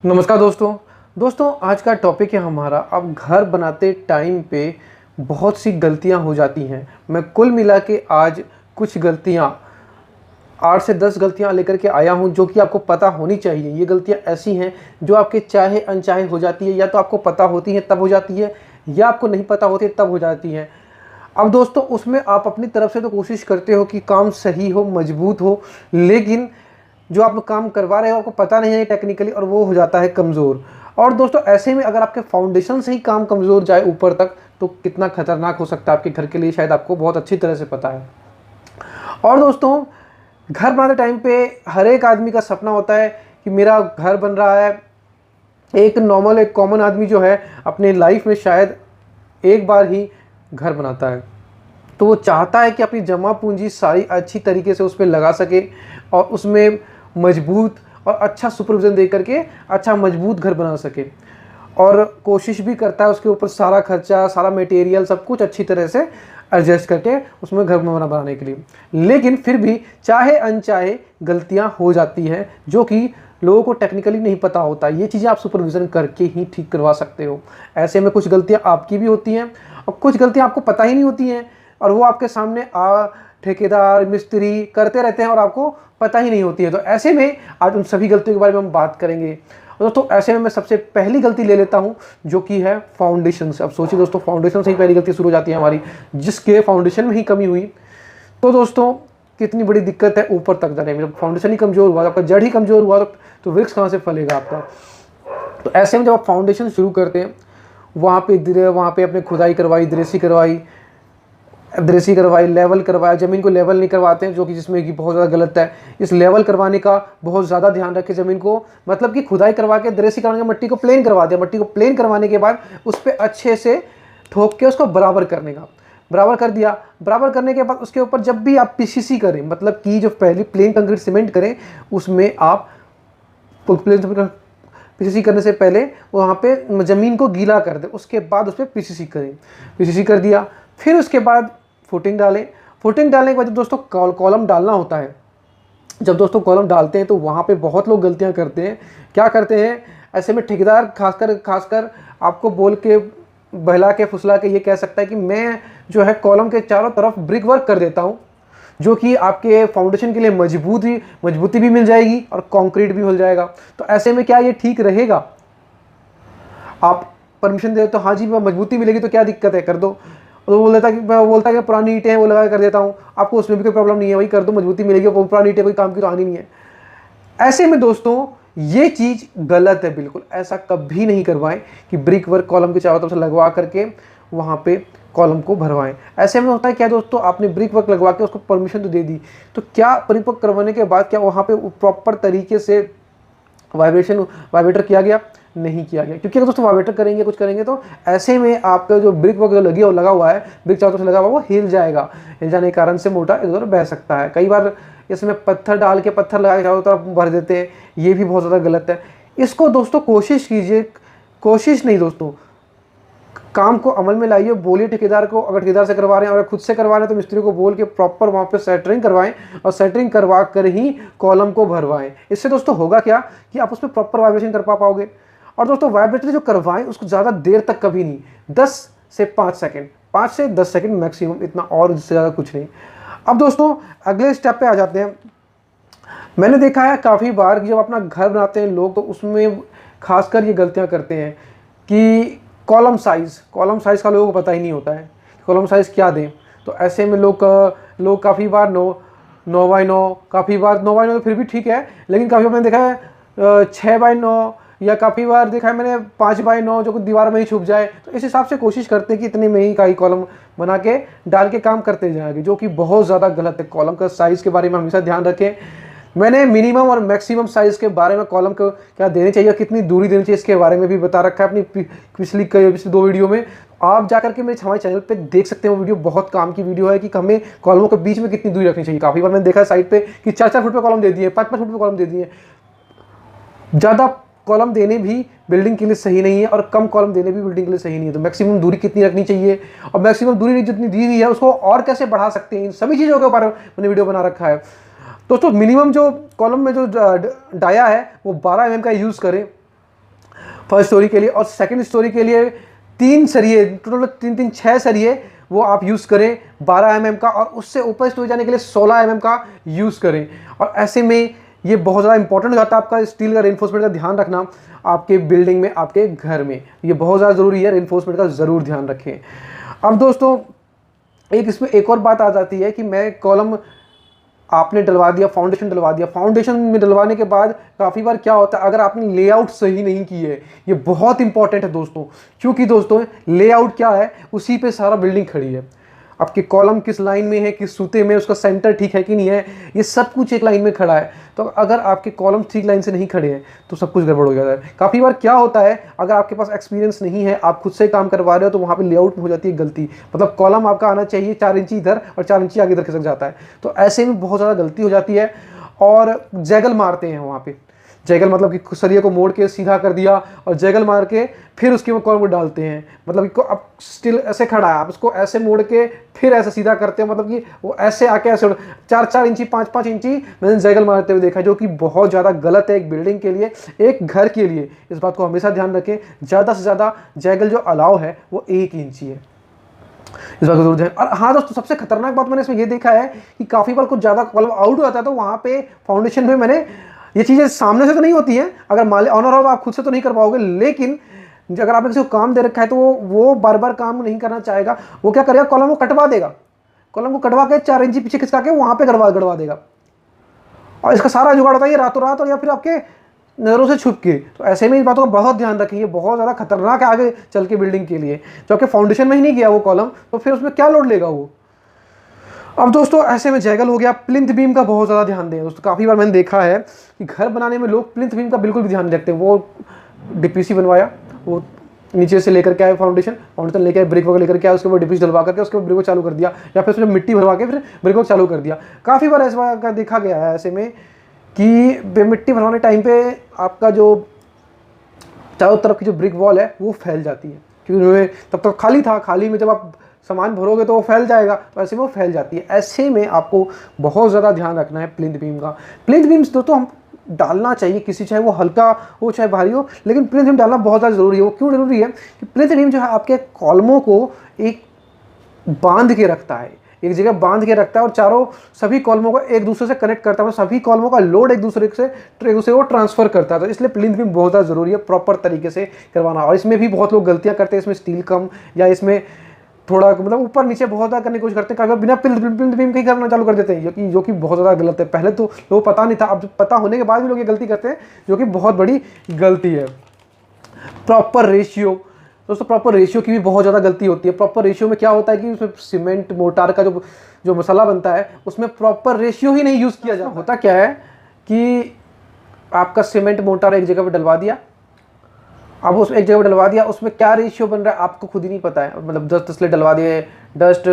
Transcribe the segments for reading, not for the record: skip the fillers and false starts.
नमस्कार दोस्तों आज का टॉपिक है हमारा। अब घर बनाते टाइम पे बहुत सी गलतियां हो जाती हैं। मैं कुल मिला के आज कुछ गलतियां 8 से 10 गलतियां लेकर के आया हूं जो कि आपको पता होनी चाहिए। ये गलतियां ऐसी हैं जो आपके चाहे अनचाहे हो जाती है, या तो आपको पता होती है तब हो जाती है, या आपको नहीं पता होती तब हो जाती है। अब दोस्तों उसमें आप अपनी तरफ से तो कोशिश करते हो कि काम सही हो, मजबूत हो, लेकिन जो आप काम करवा रहे हो आपको पता नहीं है टेक्निकली, और वो हो जाता है कमज़ोर। और दोस्तों ऐसे में अगर आपके फाउंडेशन से ही काम कमज़ोर जाए ऊपर तक, तो कितना खतरनाक हो सकता है आपके घर के लिए, शायद आपको बहुत अच्छी तरह से पता है। और दोस्तों घर बनाते टाइम पे हर एक आदमी का सपना होता है कि मेरा घर बन रहा है। एक कॉमन आदमी जो है अपने लाइफ में शायद एक बार ही घर बनाता है, तो वो चाहता है कि अपनी जमा पूंजी सारी अच्छी तरीके से उस पर लगा सके और उसमें मजबूत और अच्छा सुपरविज़न दे करके अच्छा मजबूत घर बना सके, और कोशिश भी करता है उसके ऊपर सारा खर्चा, सारा मटेरियल, सब कुछ अच्छी तरह से एडजस्ट करके उसमें घर बनाने के लिए। लेकिन फिर भी चाहे अनचाहे गलतियां हो जाती हैं जो कि लोगों को टेक्निकली नहीं पता होता। ये चीज़ें आप सुपरविज़न करके ही ठीक करवा सकते हो। ऐसे में कुछ गलतियां आपकी भी होती हैं और कुछ गलतियां आपको पता ही नहीं होती हैं, और वो आपके सामने ठेकेदार मिस्त्री करते रहते हैं और आपको पता ही नहीं होती है। तो ऐसे में आज उन सभी गलतियों के बारे में हम बात करेंगे। दोस्तों ऐसे में मैं सबसे पहली गलती ले लेता हूं जो कि है फाउंडेशन से। अब सोचिए दोस्तों, फाउंडेशन से ही पहली गलती शुरू हो जाती है हमारी। जिसके फाउंडेशन में ही कमी हुई तो दोस्तों कितनी बड़ी दिक्कत है ऊपर तक जाने में। जब फाउंडेशन ही कमजोर हुआ, आपका जड़ ही कमजोर हुआ, तो वृक्ष कहाँ से फलेगा आपका। तो ऐसे में जब आप फाउंडेशन शुरू करते हैं, वहाँ पे अपने खुदाई करवाई, दृष्टि करवाई, लेवल करवाया। ज़मीन को लेवल नहीं करवाते हैं, जो कि जिसमें कि बहुत ज़्यादा गलत है। इस लेवल करवाने का बहुत ज़्यादा ध्यान रखें। ज़मीन को मतलब कि खुदाई करवा के, दृष्टि करवाने के, मट्टी को प्लेन करवा दिया। मट्टी को प्लेन करवाने के बाद उस पर अच्छे से ठोक के उसको बराबर करने का, बराबर कर दिया। बराबर करने के बाद उसके ऊपर जब भी आप पीसीसी करें, मतलब कि जो पहले प्लेन कंक्रीट सीमेंट करें, उसमें आप पीसीसी करने से पहले वहाँ पे ज़मीन को गीला कर दें, उसके बाद उस पर पीसीसी करें। पीसीसी कर दिया, फिर उसके बाद फुटिंग डालें। फुटिंग डालने के बाद दोस्तों कॉलम डालना होता है। जब दोस्तों कॉलम डालते हैं तो वहाँ पे बहुत लोग गलतियाँ करते हैं। क्या करते हैं, ऐसे में ठेकेदार खासकर आपको बोल के, बहला के, फुसला के ये कह सकता है कि मैं जो है कॉलम के चारों तरफ ब्रिक वर्क कर देता हूँ, जो कि आपके फाउंडेशन के लिए मजबूती भी मिल जाएगी और कंक्रीट भी मिल जाएगा। तो ऐसे में क्या ये ठीक रहेगा? आप परमिशन दे तो हाँ जी मजबूती मिलेगी तो क्या दिक्कत है, कर दो। तो बोलता है कि पुरानी ईंटें हैं वो लगा कर देता हूँ, आपको उसमें भी कोई प्रॉब्लम नहीं है, वही कर दो, मजबूती मिलेगी, वो पुरानी ईंटें कोई काम की तो आनी नहीं है। ऐसे में दोस्तों ये चीज़ गलत है, बिल्कुल ऐसा कभी नहीं करवाएं कि ब्रिक वर्क कॉलम के चारों तरफ से लगवा करके वहाँ पे कॉलम को भरवाएं। ऐसे में होता है क्या दोस्तों, आपने ब्रिक वर्क लगवा के उसको परमिशन तो दे दी, तो क्या परिपक्व करवाने के बाद क्या वहाँ पे प्रॉपर तरीके से वाइब्रेटर किया गया? नहीं किया गया। क्योंकि अगर दोस्तों वाइब्रेटर करेंगे, कुछ करेंगे, तो ऐसे में आपका जो ब्रिक वर्क लगा हुआ है, ब्रिक चारों तरफ से लगा हुआ, वो हिल जाएगा। हिल जाने के कारण से मोटा इधर उधर बह सकता है। कई बार इसमें पत्थर डाल के, पत्थर लगा के चारों तरफ भर देते हैं, ये भी बहुत ज़्यादा गलत है। इसको दोस्तों कोशिश कीजिए, कोशिश नहीं दोस्तों, काम को अमल में लाइए। बोलिए ठेकेदार को, अगर ठेकेदार से करवा रहे हैं, अगर खुद से करवा रहे हैं तो मिस्त्री को बोल के प्रॉपर वहाँ पे सेंटरिंग करवाएं, और सेंटरिंग करवा कर ही कॉलम को भरवाएं। इससे दोस्तों होगा क्या कि आप उसमें प्रॉपर वाइब्रेशन कर पाओगे। और दोस्तों वाइब्रेटर जो करवाएं उसको ज़्यादा देर तक कभी नहीं, 10 से 5 सेकंड, 5 से 10 सेकंड मैक्सिमम, इतना, और इससे ज़्यादा कुछ नहीं। अब दोस्तों अगले स्टेप पे आ जाते हैं। मैंने देखा है काफ़ी बार कि जब अपना घर बनाते हैं लोग, तो उसमें खासकर ये गलतियां करते हैं कि कॉलम साइज़ का लोगों को पता ही नहीं होता है, कॉलम साइज़ क्या दें। तो ऐसे में लोग काफ़ी बार 9x9, काफ़ी बार 9x9 तो फिर भी ठीक है, लेकिन काफ़ी बार मैंने देखा है 6x9, या काफ़ी बार देखा है मैंने 5x9, जो दीवार में ही छुप जाए। तो इस हिसाब से कोशिश करते हैं कि इतने में ही का ही कॉलम बना के डाल के काम करते जाएंगे, जो कि बहुत ज़्यादा गलत है। कॉलम का साइज़ के बारे में हमेशा ध्यान रखें। मैंने मिनिमम और मैक्सिमम साइज़ के बारे में, कॉलम को क्या देनी चाहिए, कितनी दूरी देनी चाहिए, इसके बारे में भी बता रखा है अपनी पिछली 2 वीडियो में। आप जाकर के मेरे हमारे चैनल पे देख सकते हैं, वो वीडियो बहुत काम की वीडियो है कि हमें कॉलमों के बीच में कितनी दूरी रखनी चाहिए। काफ़ी बार मैंने देखा है साइड पे कि 4-4 फुट पे कॉलम दे दिए, 5-5 फुट पे कॉलम दे दिए। ज़्यादा कॉलम देने भी बिल्डिंग के लिए सही नहीं है, और कम कॉलम देने भी बिल्डिंग के लिए सही नहीं है। तो मैक्सिमम दूरी कितनी रखनी चाहिए, और मैक्सिमम दूरी जितनी दी हुई है उसको और कैसे बढ़ा सकते हैं, इन सभी चीज़ों के बारे में मैंने वीडियो बना रखा है। दोस्तों मिनिमम जो कॉलम में जो डाया है वो 12 mm का यूज़ करें। फर्स्ट स्टोरी के लिए। और सेकंड स्टोरी के लिए 3 सरिये, टोटल 3 6 सरिये वो आप यूज़ करें 12 mm का, और उससे ऊपर स्टोरी जाने के लिए 16 mm का यूज़ करें। और ऐसे में ये बहुत ज़्यादा इंपॉर्टेंट हो जाता है आपका स्टील का रेनफोर्समेंट का ध्यान रखना आपके बिल्डिंग में, आपके घर में, ये बहुत ज़्यादा ज़रूरी है, रेनफोर्समेंट का ज़रूर ध्यान रखें। अब दोस्तों इसमें एक और बात आ जाती है कि मैं कॉलम आपने डलवा दिया, फाउंडेशन डलवा दिया, फाउंडेशन में डलवाने के बाद काफ़ी बार क्या होता है, अगर आपने लेआउट सही नहीं की है, ये बहुत इंपॉर्टेंट है दोस्तों, क्योंकि दोस्तों लेआउट क्या है, उसी पे सारा बिल्डिंग खड़ी है। आपके कॉलम किस लाइन में है, किस सूते में, उसका सेंटर ठीक है कि नहीं है, ये सब कुछ एक लाइन में खड़ा है। तो अगर आपके कॉलम ठीक लाइन से नहीं खड़े हैं तो सब कुछ गड़बड़ हो जाता है। काफ़ी बार क्या होता है, अगर आपके पास एक्सपीरियंस नहीं है, आप खुद से काम करवा रहे हो, तो वहाँ पे लेआउट में हो जाती है गलती। मतलब कॉलम आपका आना चाहिए 4 इंची इधर और 4 इंची आगे इधर खिसक जाता है, तो ऐसे में बहुत ज़्यादा गलती हो जाती है। और जैगल मारते हैं वहाँ पे, जैगल मतलब कि सरिये को मोड़ के सीधा कर दिया और जैगल मार के फिर उसके वो कॉलम को डालते हैं। मतलब कि अब स्टिल ऐसे खड़ा है, आप उसको ऐसे मोड़ के फिर ऐसे सीधा करते हैं, मतलब कि वो ऐसे आके ऐसे 4 इंची 5 इंची मैंने जैगल मारते हुए देखा, जो कि बहुत ज़्यादा गलत है एक बिल्डिंग के लिए, एक घर के लिए। इस बात को हमेशा ध्यान रखें, ज़्यादा से ज़्यादा जैगल जो अलाउ है वो 1 इंची है, इस बात को जरूर ध्यान। और हाँ दोस्तों, सबसे खतरनाक बात मैंने इसमें ये देखा है कि काफ़ी बार कुछ ज़्यादा कॉलम आउट हो जाता है, तो वहाँ पे फाउंडेशन में मैंने ये चीज़ें सामने से तो नहीं होती हैं, अगर मालिक ऑनर हो तो आप खुद से तो नहीं कर पाओगे, लेकिन अगर आपने किसी को काम दे रखा है तो वो बार बार काम नहीं करना चाहेगा। वो क्या करेगा, कॉलम को कटवा देगा, कॉलम को कटवा के 4 इंची पीछे खिसका के वहाँ पे गड़वा देगा, और इसका सारा जुगाड़ होता है ये रातों रात, और या फिर आपके नज़रों से छुप के। तो ऐसे में इस बातों का बहुत ध्यान रखिए, बहुत ज़्यादा खतरनाक है आगे चल के बिल्डिंग के लिए। जो आपके फाउंडेशन में ही नहीं गया वो कॉलम, तो फिर उसमें क्या लोड लेगा वो। अब दोस्तों ऐसे में जैगल हो गया। प्लिंथ बीम का बहुत ज़्यादा ध्यान दें दोस्तों, काफ़ी बार मैंने देखा है कि घर बनाने में लोग प्लिंथ बीम का बिल्कुल भी ध्यान नहीं रखते। वो डीपीसी बनवाया, वो नीचे से लेकर के आए, फाउंडेशन लेकर आए, ब्रिक वगैरह लेकर के आए, उसके बाद डीपीसी डलवा करके उसके बाद ब्रिक को चालू कर दिया, या फिर उसमें मिट्टी भरवा के फिर ब्रिक को चालू कर दिया। काफ़ी बार ऐसा देखा गया है ऐसे में कि मिट्टी भरवाने टाइम पे आपका जो चारों तरफ की जो ब्रिक वॉल है वो फैल जाती है, क्योंकि तब तक खाली था, खाली में जब आप सामान भरोगे तो वो फैल जाएगा, तो ऐसे में वो फैल जाती है। ऐसे में आपको बहुत ज़्यादा ध्यान रखना है प्लिंथ बीम का। प्लिंथ बीम्स दोस्तों हम डालना चाहिए, किसी चाहे वो हल्का हो चाहे भारी हो, लेकिन प्लिंथ बीम डालना बहुत ज़्यादा ज़रूरी है। वो क्यों ज़रूरी है कि प्लिंथ बीम जो है आपके कॉलमों को एक बांध के रखता है, एक जगह बांध के रखता है, और चारों सभी कॉलमों को एक दूसरे से कनेक्ट करता है, सभी कॉलमों का लोड एक दूसरे को ट्रांसफर करता है। तो इसलिए प्लिंथ बीम बहुत ज़्यादा ज़रूरी है प्रॉपर तरीके से करवाना। और इसमें भी बहुत लोग गलतियाँ करते हैं, इसमें स्टील कम या इसमें थोड़ा मतलब ऊपर नीचे बहुत ज़्यादा करने की कोशिश करते हैं, कभी बिना प्लिंथ बीम के ही करना चालू कर देते हैं, जो कि बहुत ज़्यादा गलत है। पहले तो लोगों को पता नहीं था, अब पता होने के बाद भी लोग ये गलती करते हैं, जो कि बहुत बड़ी गलती है। प्रॉपर रेशियो दोस्तों, प्रॉपर रेशियो की भी बहुत ज़्यादा गलती होती है। प्रॉपर रेशियो में क्या होता है कि उसमें सीमेंट मोर्टार का जो मसाला बनता है उसमें प्रॉपर रेशियो ही नहीं यूज़ किया जाता। होता क्या है कि आपका सीमेंट मोर्टार एक जगह पर डलवा दिया, अब उस एक जगह पर डलवा दिया, उसमें क्या रेशियो बन रहा है आपको खुद ही नहीं पता है। मतलब 10 तसले डलवा दिए डस्ट,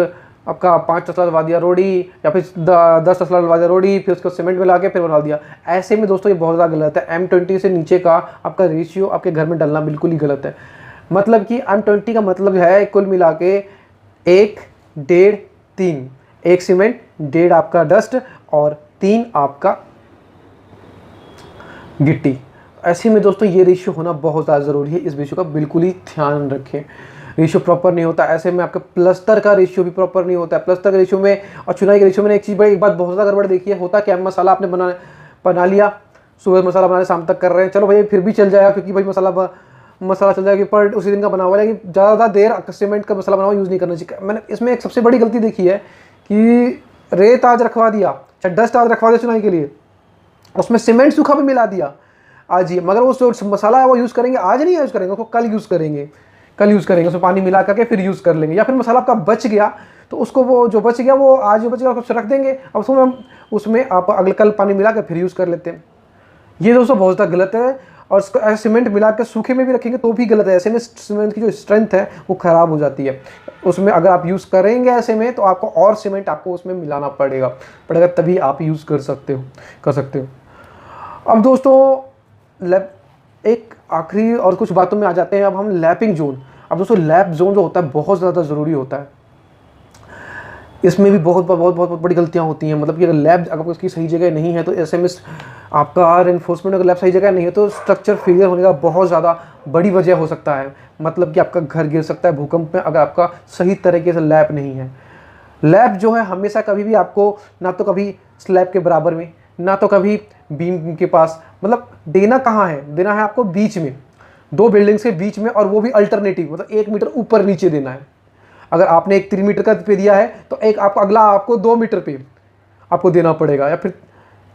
आपका 5 तसला डलवा दिया रोड़ी, या फिर 10 तसला डलवा दिया रोड़ी, फिर उसको सीमेंट मिला के फिर बना दिया। ऐसे में दोस्तों ये बहुत ज़्यादा गलत है। M20 से नीचे का आपका रेशियो आपके घर में डलना बिल्कुल ही गलत है। मतलब कि M20 का मतलब है कुल मिला के 1, 1.5, 3, 1 सीमेंट, 1.5 आपका डस्ट और 3 आपका गिट्टी। ऐसे में दोस्तों ये रेशियो होना बहुत ज़्यादा ज़रूरी है, इस रेशियो का बिल्कुल ही ध्यान रखें। रेशियो प्रॉपर नहीं होता, ऐसे में आपका प्लस्तर का रेशियो भी प्रॉपर नहीं होता है। प्लस्तर के रेशियो में और चुनाई के रेशियो में एक बात बहुत ज़्यादा गड़बड़ देखी है। होता क्या, मसाला आपने बना लिया, सुबह मसाला बनाने शाम तक कर रहे हैं, चलो भाई फिर भी चल जाएगा क्योंकि भाई मसाला चल जाएगा, पर उसी दिन का बना हुआ है, लेकिन ज़्यादा देर सीमेंट का मसाला बना हुआ यूज़ नहीं करना चाहिए। मैंने इसमें एक सबसे बड़ी गलती देखी है कि रेत आज रखवा दिया, चाहे डस्ट आज रखवा दिया चुनाई के लिए, उसमें सीमेंट सूखा भी मिला दिया आज ही, मगर वो जो मसाला है वो यूज़ करेंगे, आज नहीं यूज़ करेंगे, उसको कल यूज़ करेंगे, उसमें पानी मिला करके फिर यूज़ कर लेंगे। या फिर मसाला आपका बच गया तो उसको वो जो बच गया वो आज जो बच गया उसको रख देंगे, अब उसमें आप अगले कल पानी मिला कर फिर यूज़ कर लेते हैं। ये दोस्तों बहुत ज़्यादा गलत है। और उसको सीमेंट मिला कर सूखे में भी रखेंगे तो भी गलत है। ऐसे में सीमेंट की जो स्ट्रेंथ है वो ख़राब हो जाती है। उसमें अगर आप यूज़ करेंगे ऐसे में तो आपको और सीमेंट आपको उसमें मिलाना पड़ेगा, तभी आप यूज़ कर सकते हो। अब दोस्तों एक आखिरी और कुछ बातों में आ जाते हैं। अब हम लैपिंग जोन। अब दोस्तों लैप जोन जो होता है बहुत ज़्यादा ज़रूरी होता है। इसमें भी बहुत बहुत बहुत बड़ी गलतियां होती हैं। मतलब कि अगर लैब अगर उसकी सही जगह नहीं है तो एसएमएस आपका रेनफोर्समेंट अगर लैब सही जगह नहीं है तो स्ट्रक्चर फेलियर होने का बहुत ज़्यादा बड़ी वजह हो सकता है। मतलब कि आपका घर गिर सकता है भूकंप में अगर आपका सही तरीके से लैब नहीं है। लैब जो है हमेशा कभी भी आपको ना तो कभी स्लैब के बराबर में, ना तो कभी बीम के पास, मतलब देना कहाँ है, देना है आपको बीच में, दो बिल्डिंग्स के बीच में, और वो भी अल्टरनेटिव, मतलब 1 मीटर ऊपर नीचे देना है। अगर आपने एक 3 मीटर का पे दिया है तो एक आपको अगला आपको 2 मीटर पे आपको देना पड़ेगा, या फिर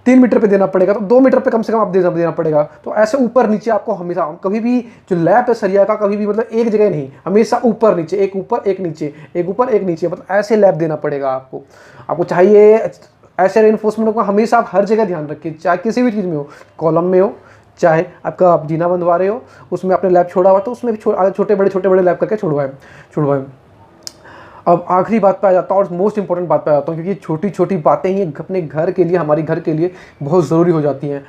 3 मीटर पे देना पड़ेगा, तो 2 मीटर पे कम से कम आप देना पड़ेगा। तो ऐसे ऊपर नीचे आपको हमेशा, कभी भी जो लैब है सरिया का कभी भी मतलब एक जगह नहीं, हमेशा ऊपर नीचे, एक ऊपर एक नीचे, एक ऊपर एक नीचे, मतलब ऐसे लैब देना पड़ेगा आपको। आपको चाहिए ऐसे रेनफोर्समेंट को हमेशा आप हर जगह ध्यान रखिए, चाहे किसी भी चीज़ में हो, कॉलम में हो, चाहे आपका आप जीना बंधवा रहे हो, उसमें आपने लैब छोड़ा हुआ तो उसमें भी छोटे बड़े लैब करके छुड़वाएं। अब आखिरी बात पे आ जाता हूँ और मोस्ट इंपॉर्टेंट बात पे आ जाता हूँ, क्योंकि छोटी छोटी बातें ही अपने घर के लिए, हमारे घर के लिए बहुत ज़रूरी हो जाती हैं।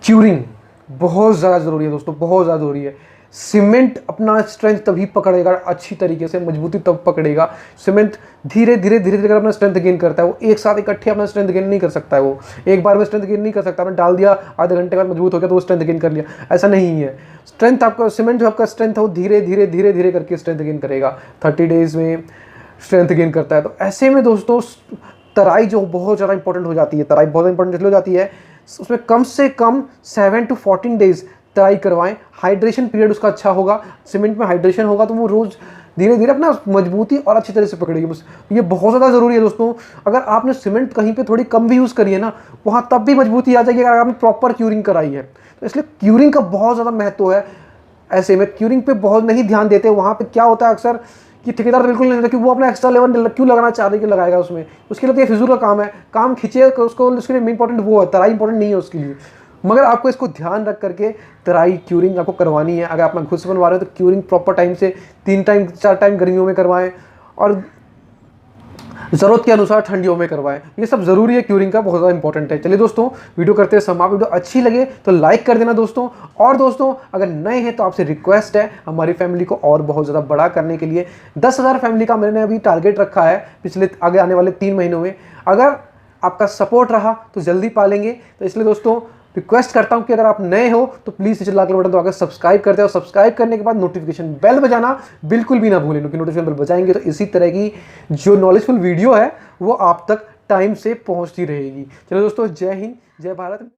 क्यूरिंग बहुत ज़्यादा ज़रूरी है दोस्तों, बहुत ज़्यादा ज़रूरी है। सीमेंट अपना स्ट्रेंथ तभी पकड़ेगा अच्छी तरीके से, मजबूती तब पकड़ेगा। सीमेंट धीरे धीरे धीरे धीरे अपना स्ट्रेंथ गेन करता है, वो एक साथ इकट्ठे अपना स्ट्रेंथ गेन नहीं कर सकता है, वो एक बार में स्ट्रेंथ गेन नहीं कर सकता। आपने डाल दिया आधे घंटे बाद मजबूत हो गया तो वो स्ट्रेंथ गेन कर लिया, ऐसा नहीं है। स्ट्रेंथ आपका, सीमेंट जो आपका स्ट्रेंथ है वो धीरे धीरे धीरे धीरे करके स्ट्रेंथ गेन करेगा, 30 डेज में स्ट्रेंथ गेन करता है। तो ऐसे में दोस्तों तराई जो बहुत ज़्यादा इंपॉर्टेंट हो जाती है, तराई बहुत इंपॉर्टेंट इसलिए हो जाती है, उसमें कम से कम 7 to 14 डेज तराई करवाएं। हाइड्रेशन पीरियड उसका अच्छा होगा, सीमेंट में हाइड्रेशन होगा तो वो रोज़ धीरे धीरे अपना मजबूती और अच्छी तरह से पकड़ेगी। बस ये बहुत ज़्यादा ज़रूरी है दोस्तों। अगर आपने सीमेंट कहीं पे थोड़ी कम भी यूज़ करी है ना, वहाँ तब भी मजबूती आ जाएगी अगर आपने प्रॉपर क्यूरिंग कराई है। तो इसलिए क्यूरिंग का बहुत ज़्यादा महत्व है। ऐसे में क्यूरिंग पे बहुत नहीं ध्यान देते। वहाँ पे क्या होता है अक्सर कि ठेकेदार बिल्कुल नहीं देता कि वो अपना एक्स्ट्रा लेवल क्यों लगाना चाह रहे कि लगाएगा उसमें, उसके लिए तो ये फिजूल का काम है, काम खींचे उसको, उसके लिए इंपॉर्टेंट वो है, तराई इंपॉर्टेंट नहीं है उसके लिए। मगर आपको इसको ध्यान रख करके तराई क्यूरिंग आपको करवानी है। अगर आप खुद से बनवा रहे हो तो क्यूरिंग प्रॉपर टाइम से 3 टाइम 4 टाइम गर्मियों में करवाएं और ज़रूरत के अनुसार ठंडियों में करवाएं। ये सब ज़रूरी है, क्यूरिंग का बहुत ज़्यादा इंपॉर्टेंट है। चलिए दोस्तों, वीडियो करते हैं समाप्त। वीडियो अच्छी लगे तो लाइक कर देना दोस्तों, और दोस्तों अगर नए हैं तो आपसे रिक्वेस्ट है हमारी फैमिली को और बहुत ज़्यादा बड़ा करने के लिए 10,000 फैमिली का मैंने अभी टारगेट रखा है पिछले आगे आने वाले 3 महीनों में। अगर आपका सपोर्ट रहा तो जल्दी पालेंगे। तो इसलिए दोस्तों रिक्वेस्ट करता हूं कि अगर आप नए हो तो प्लीज़ नीचे लाल बटन दबाकर सब्सक्राइब कर दे, और सब्सक्राइब करने के बाद नोटिफिकेशन बेल बजाना बिल्कुल भी ना भूलें, क्योंकि नोटिफिकेशन बेल बजाएंगे तो इसी तरह की जो नॉलेजफुल वीडियो है वो आप तक टाइम से पहुंचती रहेगी। चलो दोस्तों, जय हिंद, जय भारत।